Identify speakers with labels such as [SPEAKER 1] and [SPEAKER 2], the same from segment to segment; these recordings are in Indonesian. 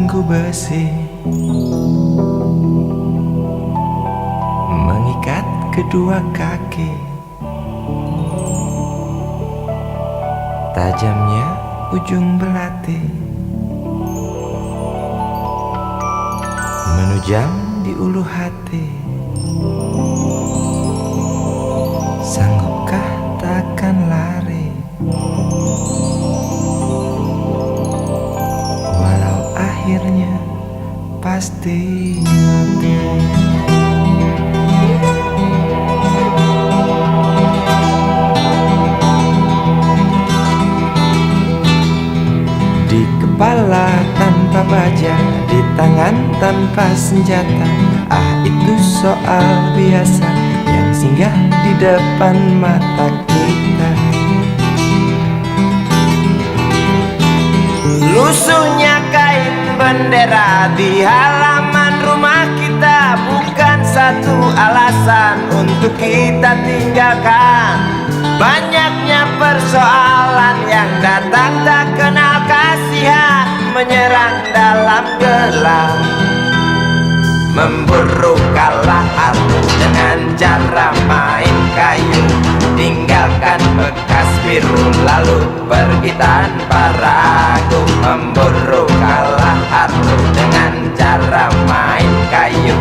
[SPEAKER 1] belenggu besi mengikat kedua kaki. Tajamnya ujung belati menujam di ulu hati. Sanggupkah takkan lari, walau akhirnya pasti mati. Di kepala tanpa baja, di tangan tanpa senjata. Ah, itu soal biasa yang singgah di depan mata kita. Lusuhnya kain bendera di halaman rumah kita bukan satu alasan untuk kita tinggalkan. Banyaknya persoalan yang datang tak kenal kasihan, menyerang dalam gelap, memburu kalah arus dengan cara main kayu. Tinggalkan bekas biru lalu pergi tanpa ragu, memburu kalah arus dengan cara main kayu.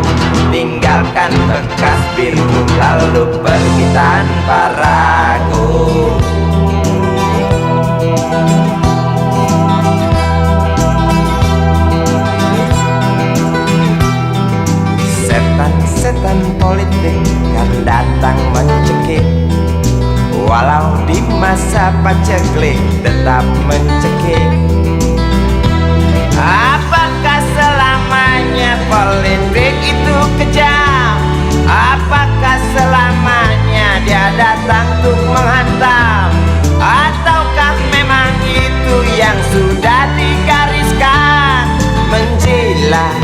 [SPEAKER 1] Tinggalkan bekas biru lalu pergi tanpa ragu. Setan politik kan datang mencekik, walau di masa paceklik tetap mencekik. Apakah selamanya politik itu kejam? Apakah selamanya dia datang untuk menghantam? Ataukah memang itu yang sudah digariskan? Menjilat,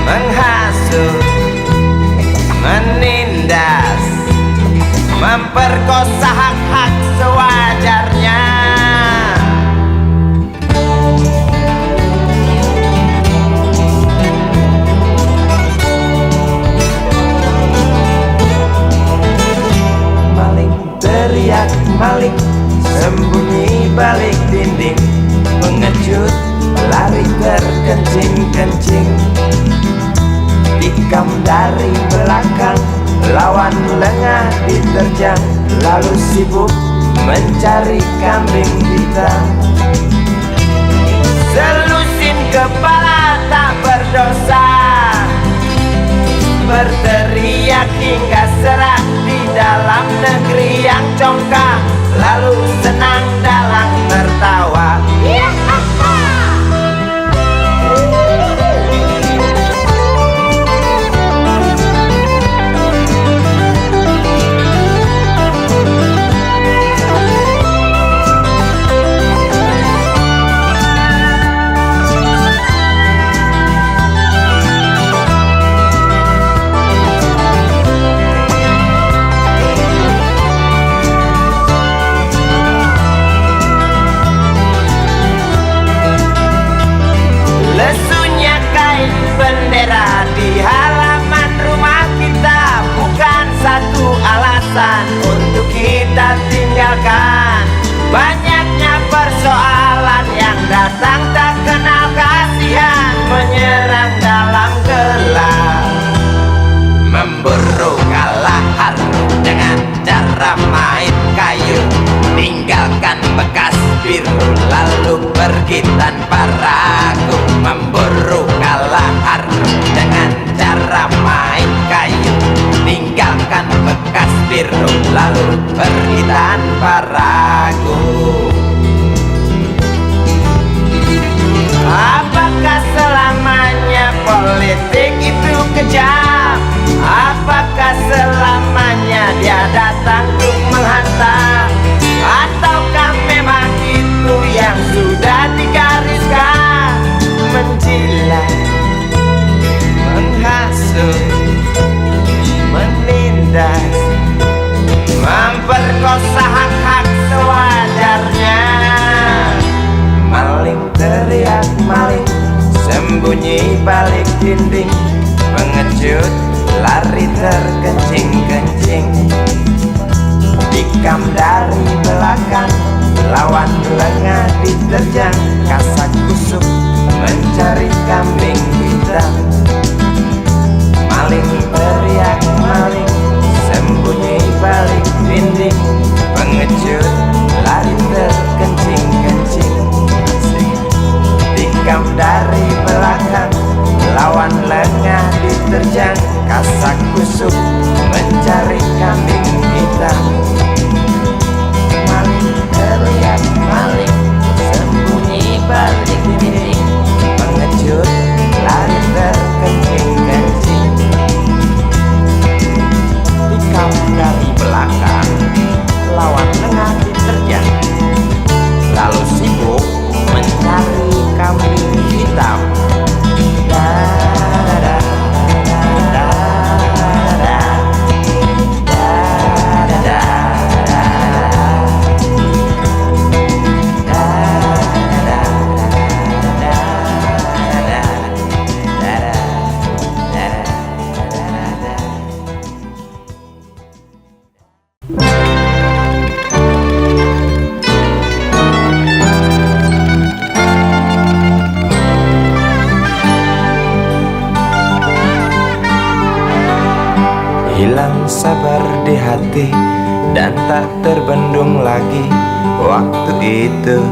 [SPEAKER 1] menghasut, menindas, memperkosa hak-hak sewajarnya. Maling teriak maling, sembunyi balik dinding, pengecut lari terkencing-kencing. Tikam dari belakang, lawan lengah diterjang, lalu sibuk mencari kambing hitam. Selusin kepala tak berdosa, berteriak hingga serak di dalam negeri yang congkak, lalu senang dalam tertawa. Bendera di halaman rumah kita bukan satu alasan untuk kita tinggalkan. Banyaknya persoalan yang datang tak kenal kasihan, menyerang dalam gelap, memburu kalah harus dengan cara main kayu. Tinggalkan bekas biru lalu pergi tanpa ragu, memburu kalah harus dengan cara main kayu. Tinggalkan bekas biru lalu pergi tanpa ragu. Apakah selamanya politik itu kejam? Apakah selamanya dia datang untuk menghantam? Ataukah memang itu yang sudah digariskan? Menjilat, menghasut, menindas, memperkosa hak-hak sewajarnya. Maling teriak maling, dinding. Pengecut lari terkencing-kencing. Tikam dari belakang, lawan lengah diterjang. Kasak kusuk mencari kambing hitam. Maling teriak maling, sembunyi balik dinding. Pengecut lari terkencing-kencing. Tikam dari belakang, lawan lengah diterjang. Kasak kusuk mencari kambing hitam. Maling teriak maling, sembunyi balik dinding. Pengecut lari terkencing-kencing. Tikam dari belakang, lawan lengah diterjang. Lalu sibuk mencari kambing hitam. Hilang sabar di hati dan tak terbendung lagi waktu itu.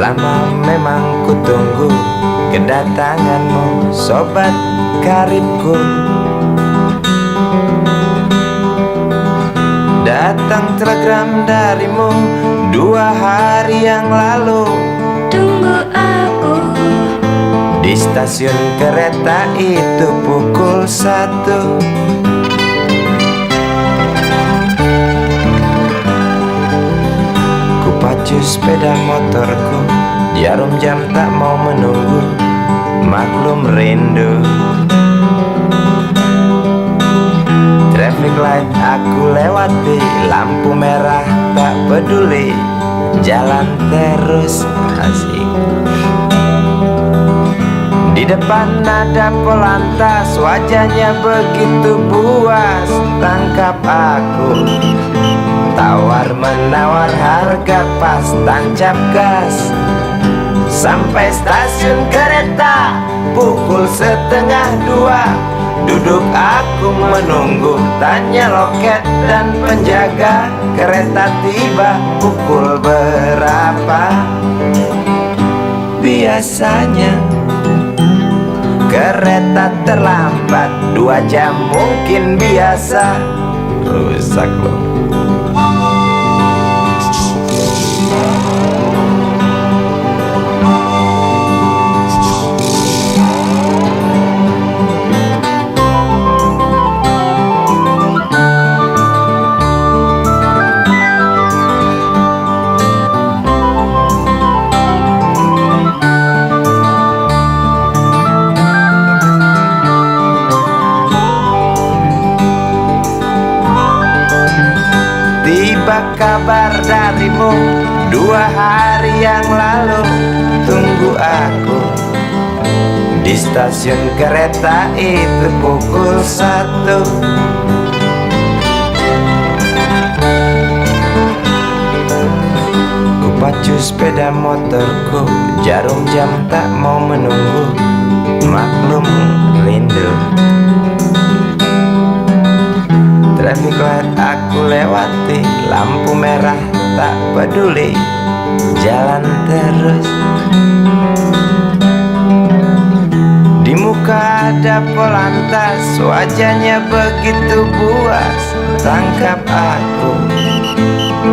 [SPEAKER 1] Lama memang ku tunggu kedatanganmu, sobat karibku. Datang telegram darimu 2 hari yang lalu.
[SPEAKER 2] Tunggu aku
[SPEAKER 1] di stasiun kereta itu pukul 1. Ku pacu sepeda motorku, jarum jam tak mau menunggu, maklum rindu. Traffic light aku lewati, lampu merah tak peduli, jalan terus asik. Di depan ada Polantas, wajahnya begitu buas. Tangkap aku, tawar menawar harga pas, tancap gas. Sampai stasiun kereta pukul 1:30. Duduk aku menunggu, tanya loket dan penjaga. Kereta tiba pukul berapa? Biasanya kereta terlambat 2 jam mungkin biasa. Rusak loh. Tiba kabar darimu 2 hari yang lalu. Tunggu aku di stasiun kereta itu pukul 1. Ku pacu sepeda motorku, jarum jam tak mau menunggu, maklum rindu. Traffic light aku lewati, lampu merah tak peduli, jalan terus. Di muka ada Polantas, wajahnya begitu buas. Tangkap aku,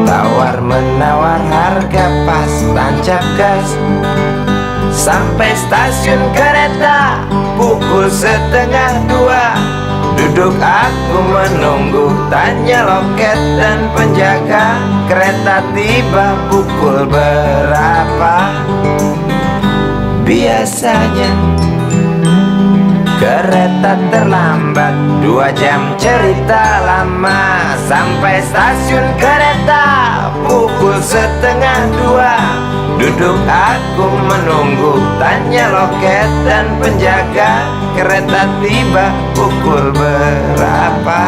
[SPEAKER 1] tawar menawar harga pas, tancap gas. Sampai stasiun kereta pukul 1:30. Duduk aku menunggu, tanya loket dan penjaga. Kereta tiba pukul berapa? Biasanya kereta terlambat 2 jam, cerita lama. Sampai stasiun kereta pukul 1:30. Duduk aku menunggu, tanya loket dan penjaga, kereta tiba pukul berapa?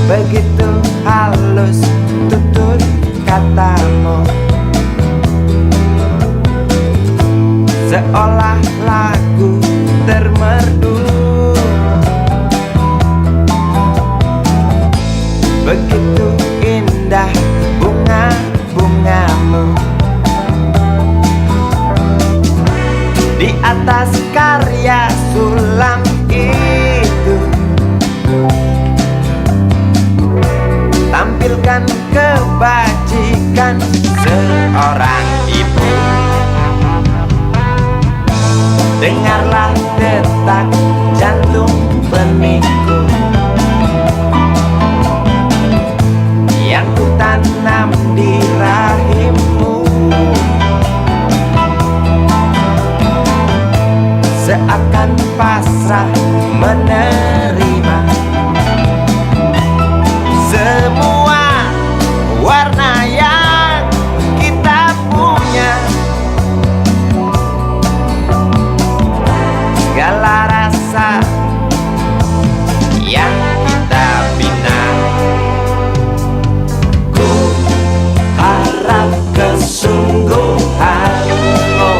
[SPEAKER 1] Begitu halus tutur katamu, seolah lagu termerdu. Begitu indah bunga-bungamu di atas karya sulam itu. Tampilkan kebajikan seorang ibu. Dengarlah detak jantung benihku yang ku tanam di rahimmu. Seakan pasrah menerima semua warna yang kita punya, segala rasa yang kita bina. Ku harap kesungguhanmu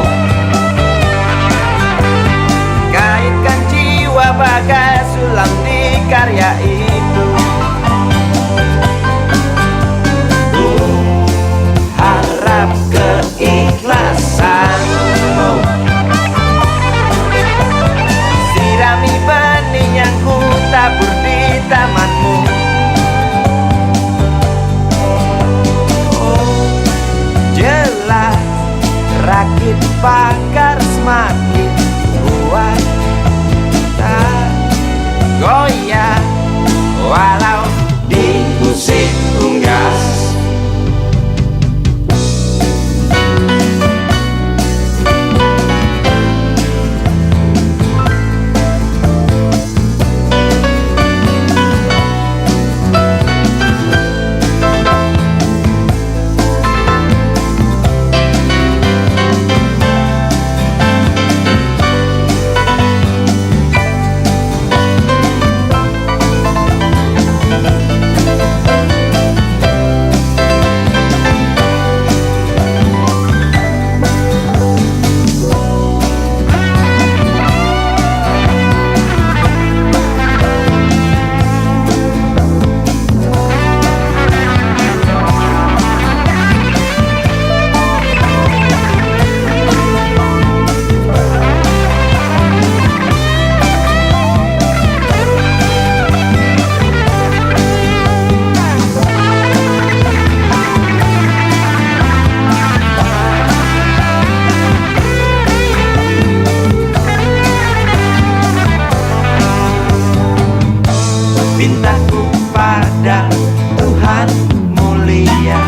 [SPEAKER 1] kaitkan jiwa bagai sulam di karya itu. Keikhlasanmu sirami benih yang ku tabur di tamanmu. Oh, jelas rakit pagar semakin kuat, tak goyah walau diusik unggas. Mintaku pada Tuhan mulia,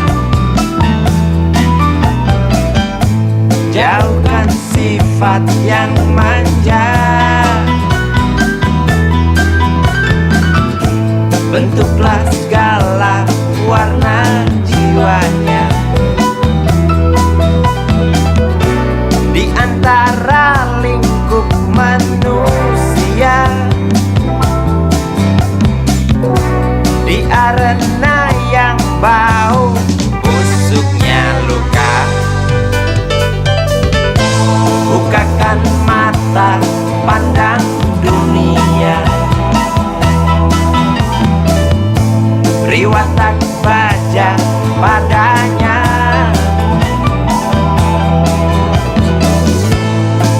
[SPEAKER 1] jauhkan sifat yang manja, bentuklah segala warna jiwanya di antara lingkup manusia. Di arena yang bau busuknya luka, depan mata pandang dunia. Beri watak baja padanya,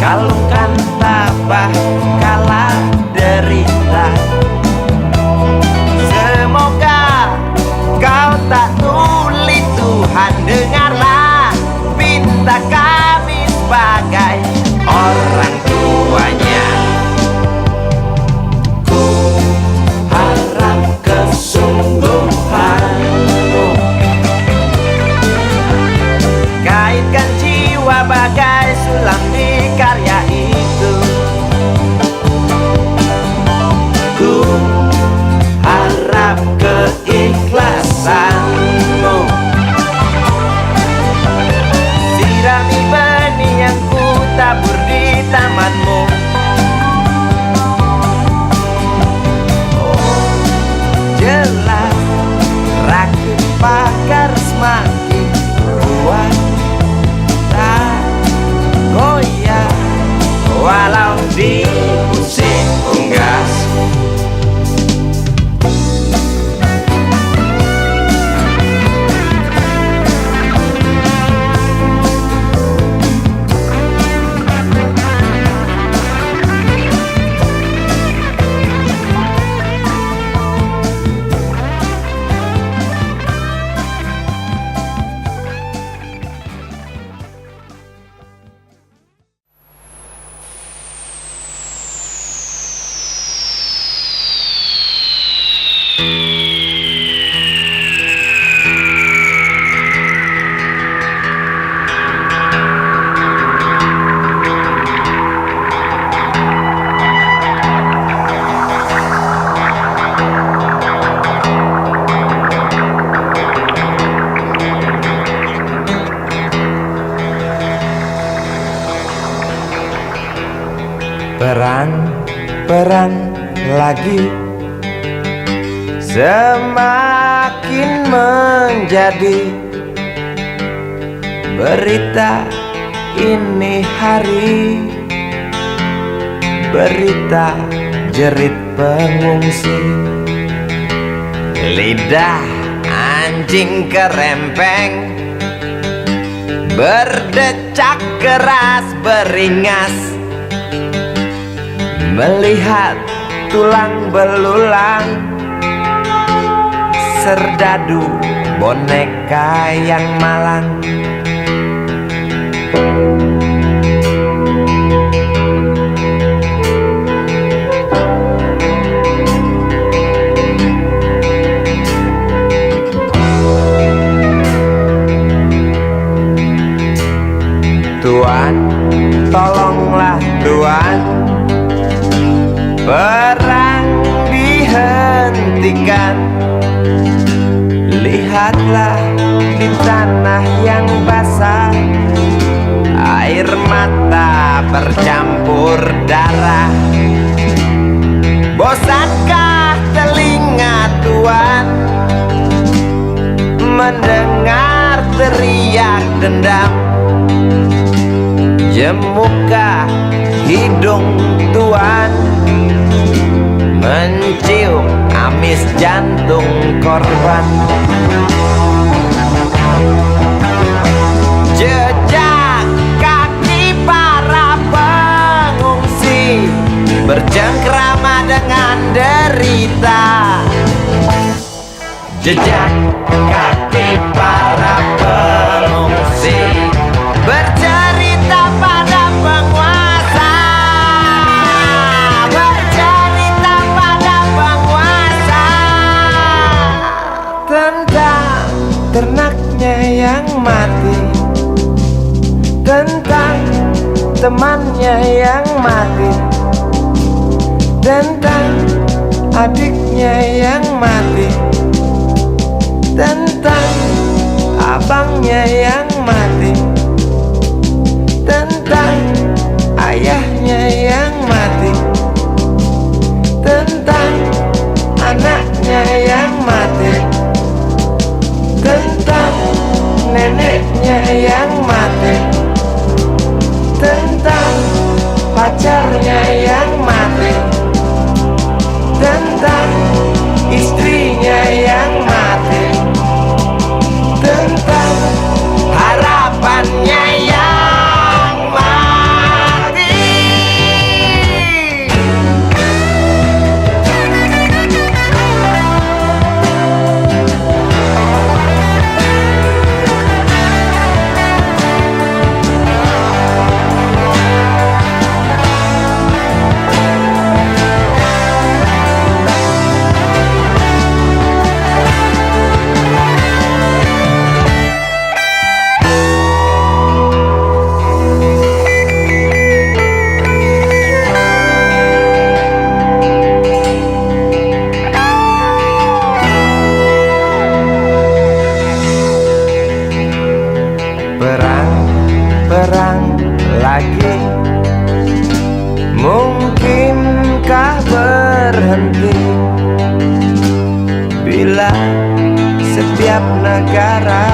[SPEAKER 1] kalungkan tabah kala derita. Semoga kau tak tuli, Tuhan dengarlah pinta kami sebagai orang tuanya. Ku harap kesungguhanmu kaitkan jiwa bagai sulam di karya itu. Ku harap keikhlasanmu sirami benih yang ku tabur di tamanmu. Oh, jelas rakit pakar semakin kuat, tak goyah walau dipusing unggas. Perang lagi semakin menjadi berita ini hari, berita jerit pengungsi. Lidah anjing kerempeng berdecak keras beringas, melihat tulang belulang serdadu boneka yang malang. Tuan, tolonglah Tuan, perang dihentikan. Lihatlah di tanah yang basah, air mata bercampur darah. Bosankah telinga Tuan mendengar teriak dendam? Jemukah hidung Tuan mencium amis jantung korban? Jejak kaki para pengungsi bercengkrama dengan derita. Jejak kaki para pengungsi bercerita pada penguasa, bercerita pada penguasa tentang ternaknya yang mati, tentang temannya yang mati, tentang adiknya yang mati, tentang abangnya yang mati, tentang ayahnya yang mati, tentang anaknya yang mati, tentang neneknya yang mati, tentang pacarnya yang mati, tentang istrinya yang mati, tentang harapannya yang mati. Perang lagi, mungkinkah berhenti bila setiap negara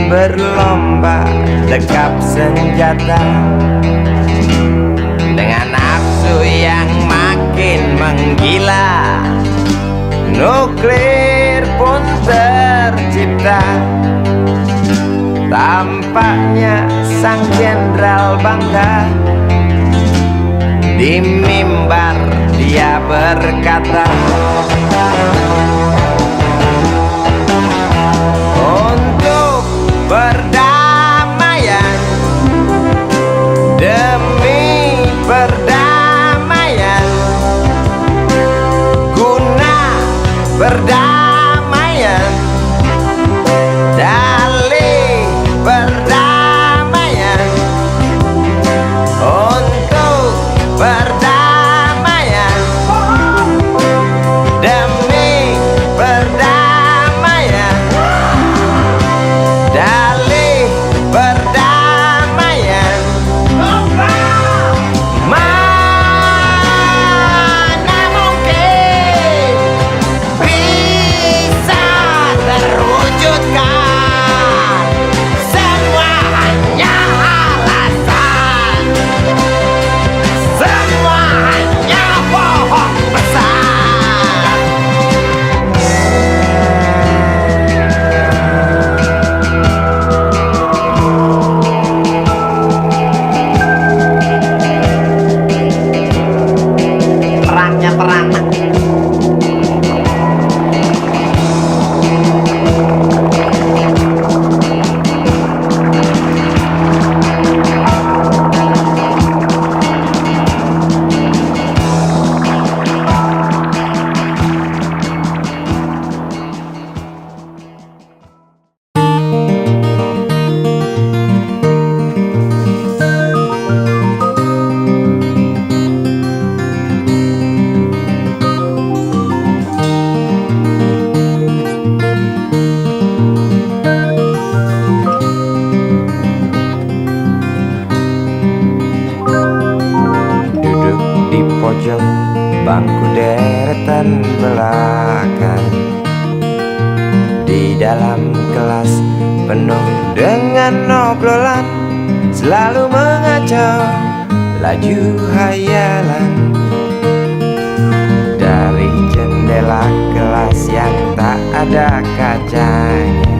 [SPEAKER 1] berlomba dekap senjata dengan nafsu yang makin menggila? Nuklir pun tercipta. Tampaknya sang jenderal bangga. Di mimbar dia berkata, untuk perdamaian, demi perdamaian, guna perdamaian, dalih perdamaian, untuk perdamaian, demi perdamaian, dalih perdamaian. Mana mungkin bisa terwujudkan, semua hanya alasan, semua hanya bohong besar. Perangnya teranak. Duduk di pojok bangku deretan belakang, di dalam kelas penuh dengan obrolan, selalu mengacau laju hayalan. Dari jendela kelas yang tak ada kacanya,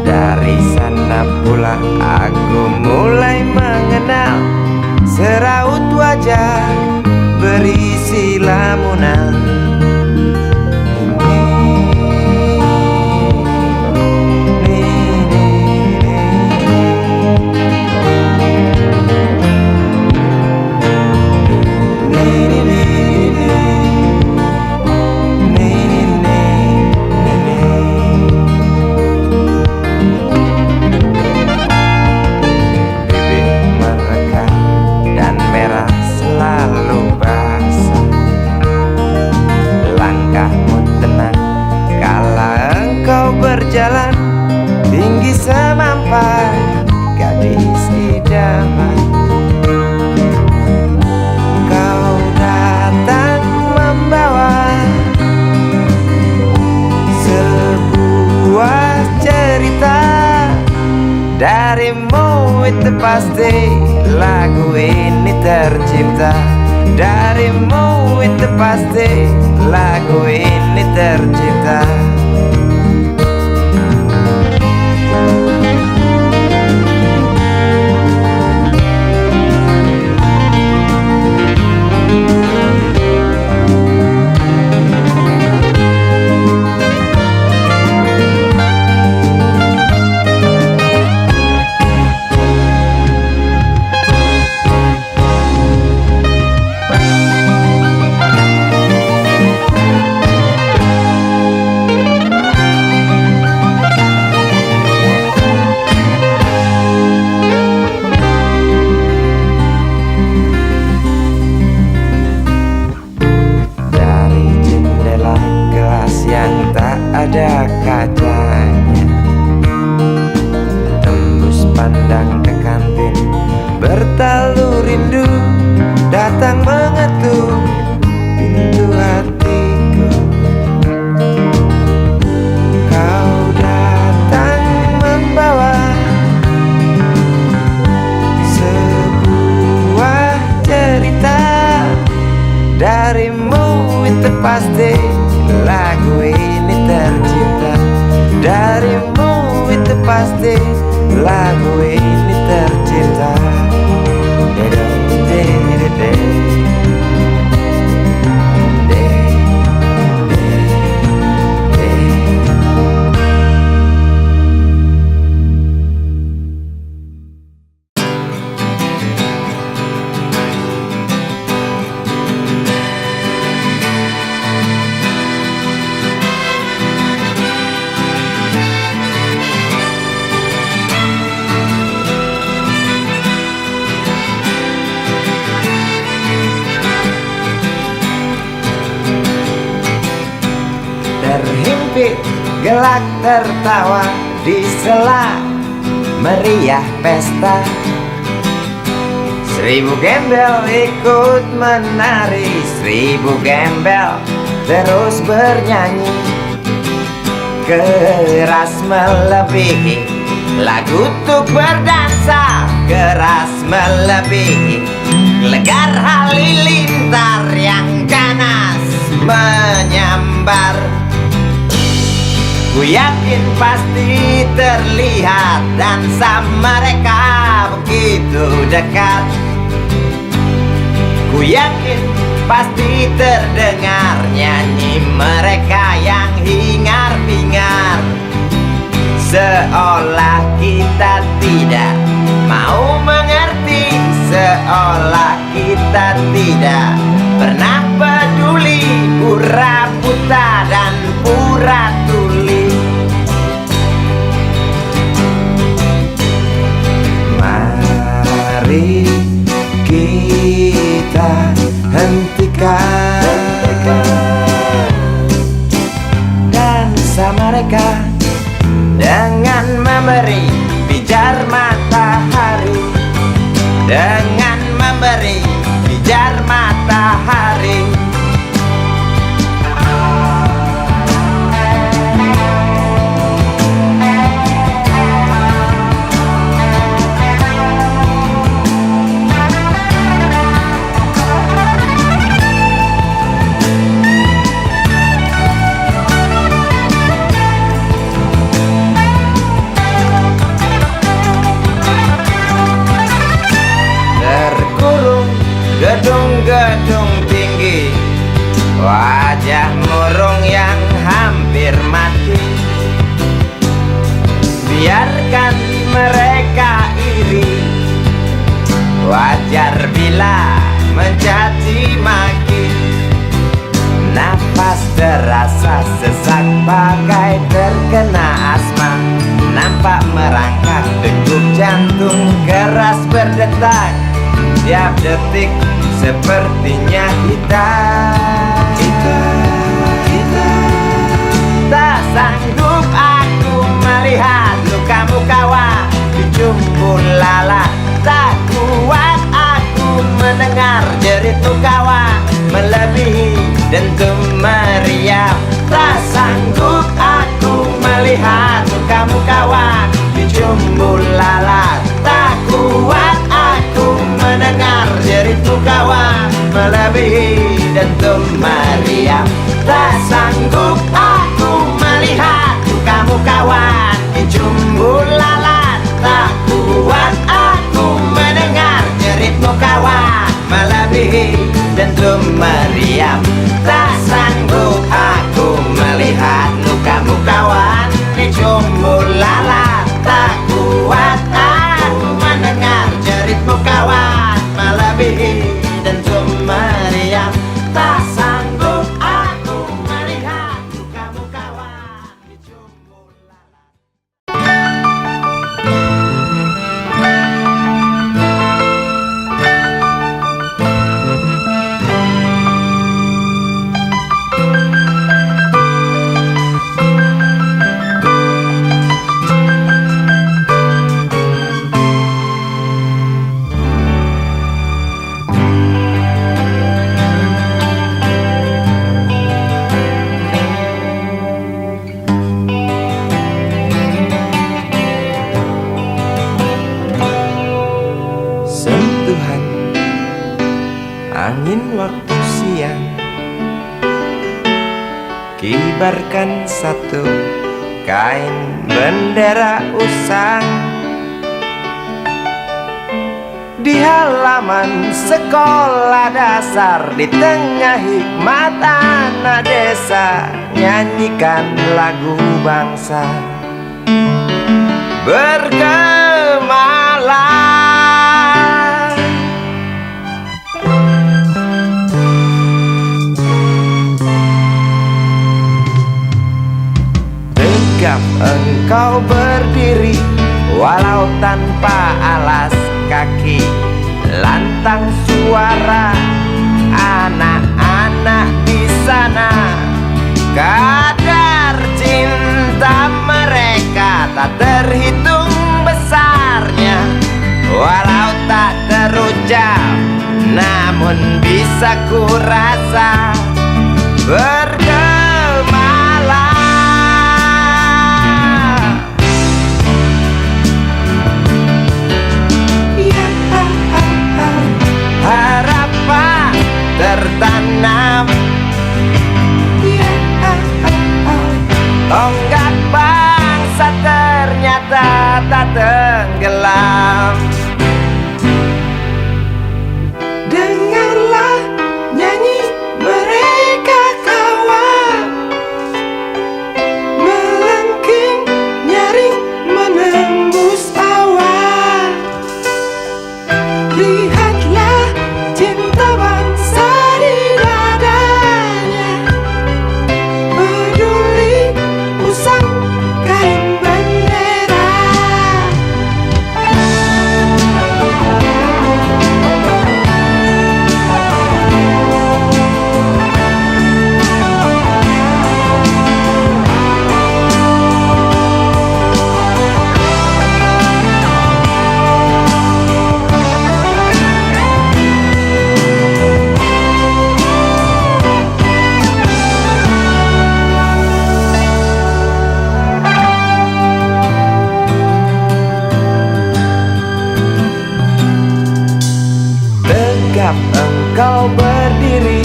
[SPEAKER 1] dari sana pula aku mulai mengenal seraut wajah berisi lamunan. Berjalan tinggi semampai gadis idaman, kau datang membawa sebuah cerita darimu itu pasti lagu ini tercipta. Darimu itu pasti lagu ini tercipta. Ada kacanya, tembus pandang ke kantin, bertalu rindu datang mengetuk pintu hatiku. Kau datang membawa sebuah cerita. Darimu itu pasti lagu ini tercipta. Darimu itu pasti lagu ini tercipta. Terhimpit gelak tertawa di sela meriah pesta. 1000 gembel ikut menari, 1000 gembel terus bernyanyi. Keras melebihi lagu untuk berdansa, keras melebihi legar halilintar yang ganas menyambar. Ku yakin pasti terlihat dansa mereka begitu dekat. Ku yakin pasti terdengar nyanyi mereka yang hingar-bingar. Seolah kita tidak mau mengerti, seolah kita tidak pernah peduli, pura buta dan pura tuli. Mari kita hentikan dansa mereka dengan memberi pijar matahari, dengan memberi pijar matahari. Gedung-gedung tinggi, wajah murung yang hampir mati. Biarkan mereka iri, wajar bila mencaci maki. Nafas terasa sesak bagai terkena asma. Nampak merangkak degup jantung keras berdetak. Tiap detik sepertinya kita tak sanggup aku melihat lukamu kawan di jumbo lalat. Tak kuat aku mendengar jeritmu kawan melebihi dentum meriam. Tak sanggup aku melihat lukamu kawan di jumbo lalat. Tak kuat meriam. Tak sanggup aku melihat lukamu kawan di jumbo lalat. Tak kuat aku mendengar jeritmu kawan melebihi dentum meriam. Tak sanggup aku melihat lukamu kawan di jumbo lalat. Tak kuat aku mendengar jeritmu kawan melebihi dentum meriam. Tak sanggup aku melihat lukamu kawan di jumbo lalat. Sentuhan angin waktu siang kibarkan satu kain bendera usang di halaman sekolah dasar. Di tengah hikmat anak desa nyanyikan lagu bangsa bergemalang. Tegap engkau berdiri walau tanpa alas kaki. Lantang suara anak-anak di sana. Kadar cinta mereka tak terhitung besarnya. Walau tak terucap namun bisa ku rasa bergemalang. Harapan tertanam, tonggak bangsa ternyata tak tenggelam. Dengarlah nyanyi mereka kawan, melengking nyaring menembus awan. Lihatlah cinta bangsa di dadanya, peduli usang kain bendera. Tegap engkau berdiri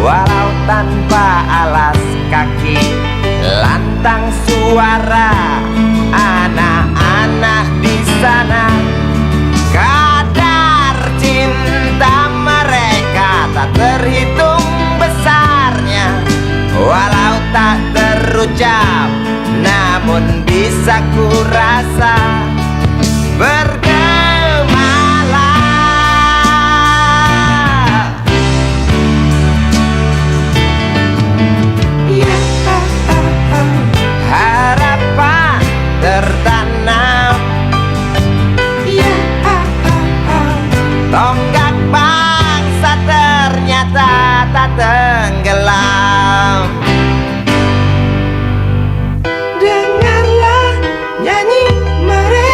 [SPEAKER 1] walau tanpa alas kaki. Lantang suara anak-anak di sana. Kadar cinta mereka tak terhitung besarnya. Walau tak terucap namun bisa ku rasa bergemalang. Harapan tertanam, tonggak bangsa ternyata tak tenggelam. Dengarlah nyanyi mereka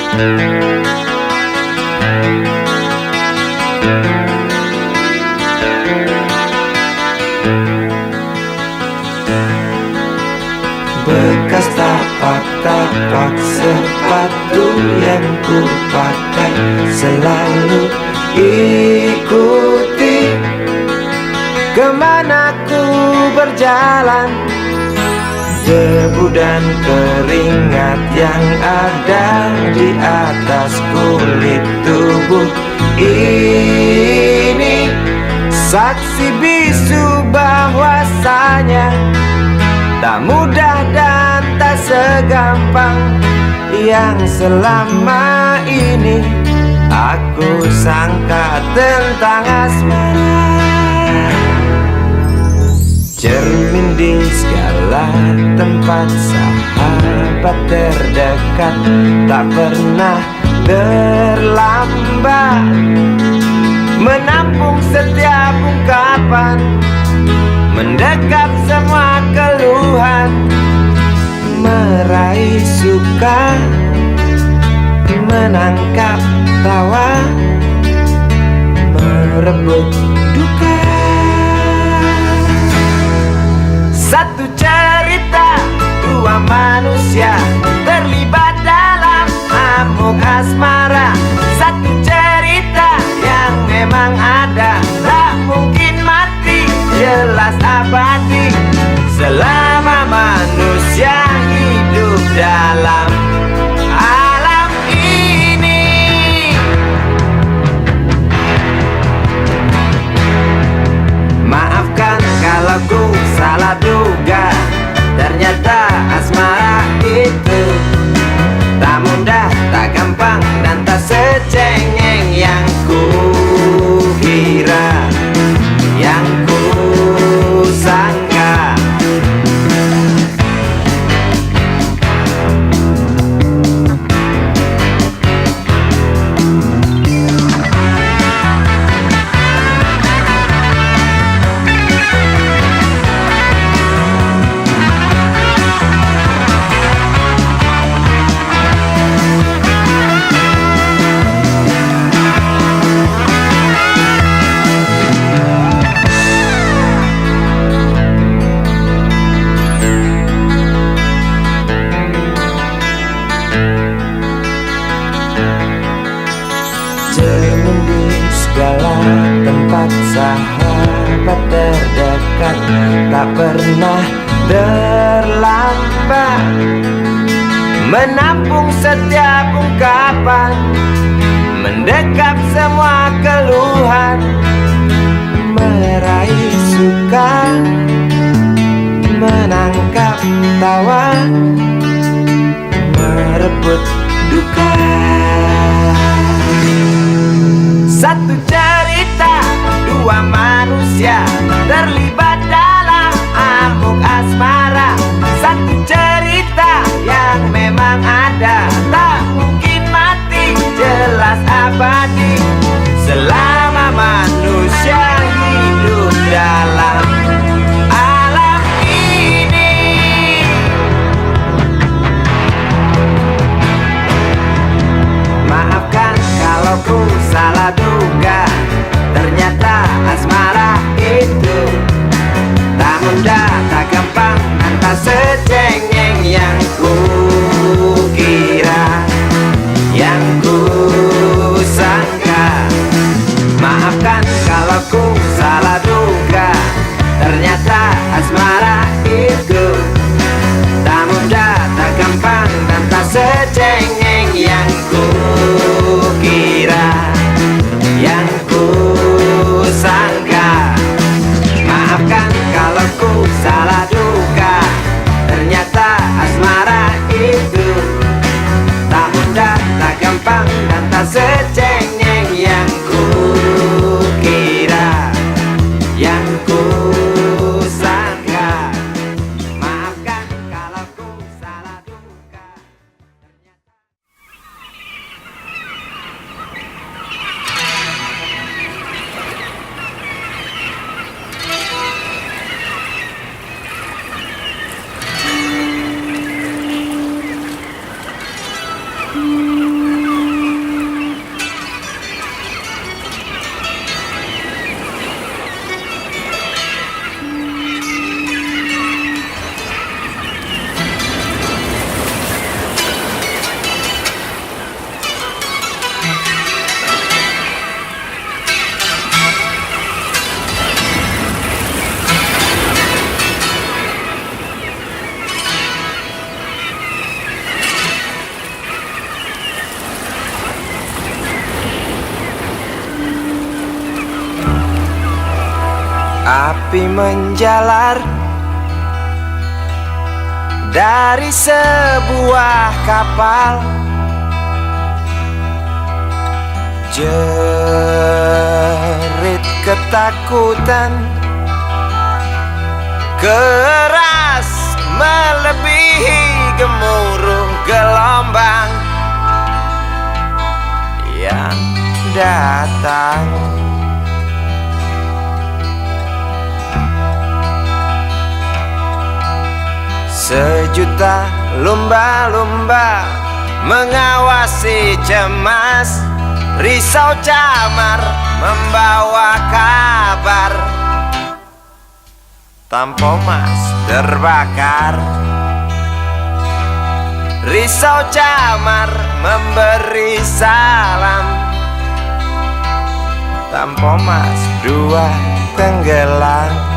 [SPEAKER 1] Bekas tapak-tapak sepatu yang ku pakai selalu ikuti kemana ku berjalan. Debu dan keringat yang ada di atas kulit tubuh ini saksi bisu bahwasanya tak mudah dan tak segampang yang selama ini aku sangka tentang asmara. Cermin di segala tempat, sahabat terdekat, tak pernah terlambat menampung setiap ungkapan, mendekap semua keluhan, meraih suka, menangkap tawa, merebut duka. Satu cerita, dua manusia terlibat dalam amuk asmara. Satu cerita yang memang ada, tak mungkin mati, jelas abadi selama manusia hidup dalam alam ini. Maafkan kalau ku salah duga, ternyata asmara itu tak mudah, tak gampang, dan tak secengeng yang ku kira, yang ku sangka. Cermin di segala tempat, sahabat terdekat, tak pernah terlambat menampung setiap ungkapan, mendekap semua keluhan, meraih suka, menangkap tawa, merebut duka. Satu cerita, dua manusia terlibat dalam amuk asmara. Satu cerita yang memang ada, tak mungkin mati, jelas abadi selama manusia hidup dalam alam ini. Maafkan kalau ku salah duga, ternyata asmara itu tak mudah, tak gampang, dan tak secengeng yang ku kira, yang ku sangka. Maafkan kalau ku salah duga, ternyata asmara itu tak mudah, tak gampang, dan tak secengeng yang ku kira, Api menjalar dari sebuah kapal, jerit ketakutan keras melebihi gemuruh gelombang yang datang. Sejuta lumba-lumba mengawasi cemas, risau camar membawa kabar. Tampomas terbakar, risau camar memberi salam. Tampomas dua tenggelam.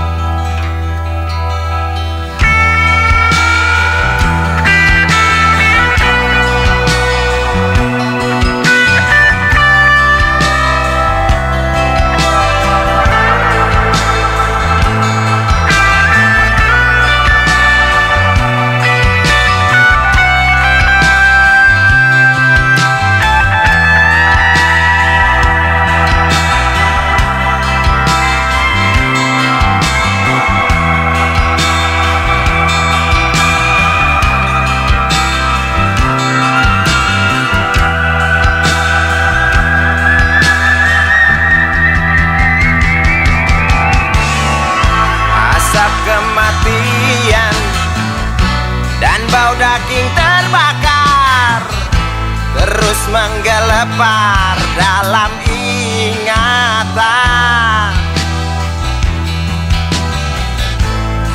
[SPEAKER 1] Kematian dan bau daging terbakar terus menggelepar dalam ingatan.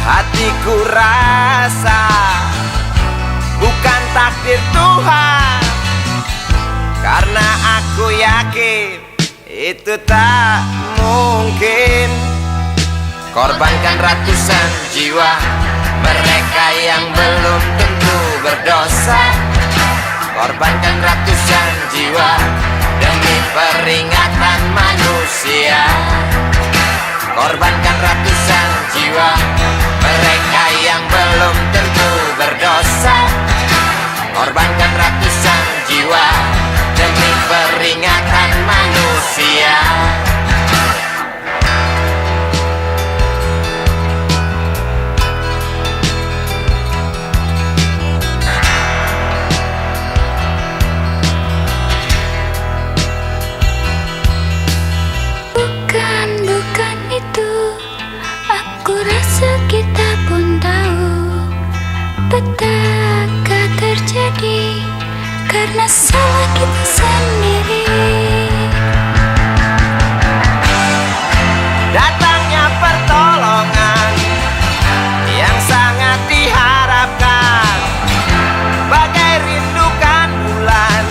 [SPEAKER 1] Hatiku rasa bukan takdir Tuhan, karena aku yakin itu tak mungkin. Korbankan ratusan jiwa mereka yang belum tentu berdosa. Korbankan ratusan jiwa demi peringatan manusia. Korbankan ratusan jiwa mereka yang belum tentu berdosa. Korbankan ratusan jiwa demi peringatan manusia.
[SPEAKER 2] Bukan itu, aku rasa kita pun tahu petaka terjadi karena salah kita sendiri.
[SPEAKER 1] Datangnya pertolongan yang sangat diharapkan, bagai rindukan bulan,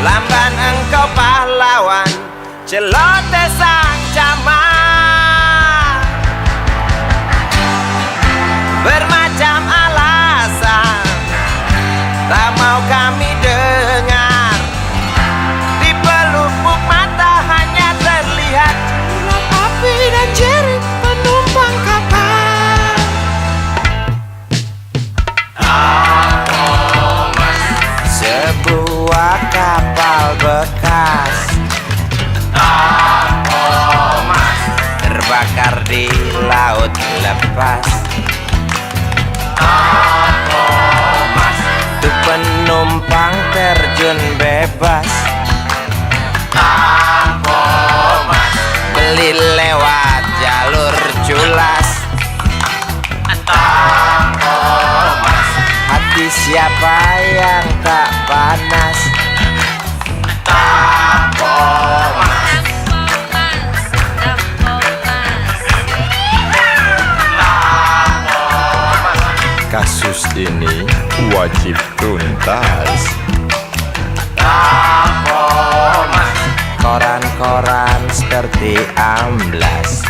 [SPEAKER 1] lamban engkau pahlawan, celoteh sang camar. Bermacam alasan tak mau kami dengar, di pelupuk mata hanya terlihat urat api dan jerit penumpang kapal. Sebuah kapal bekas terbakar di laut lepas. Tuh penumpang terjun bebas, beli lewat jalur culas. Hati siapa yang tak panas? Kasus ini wajib tuntas. Koran-koran seperti amblas.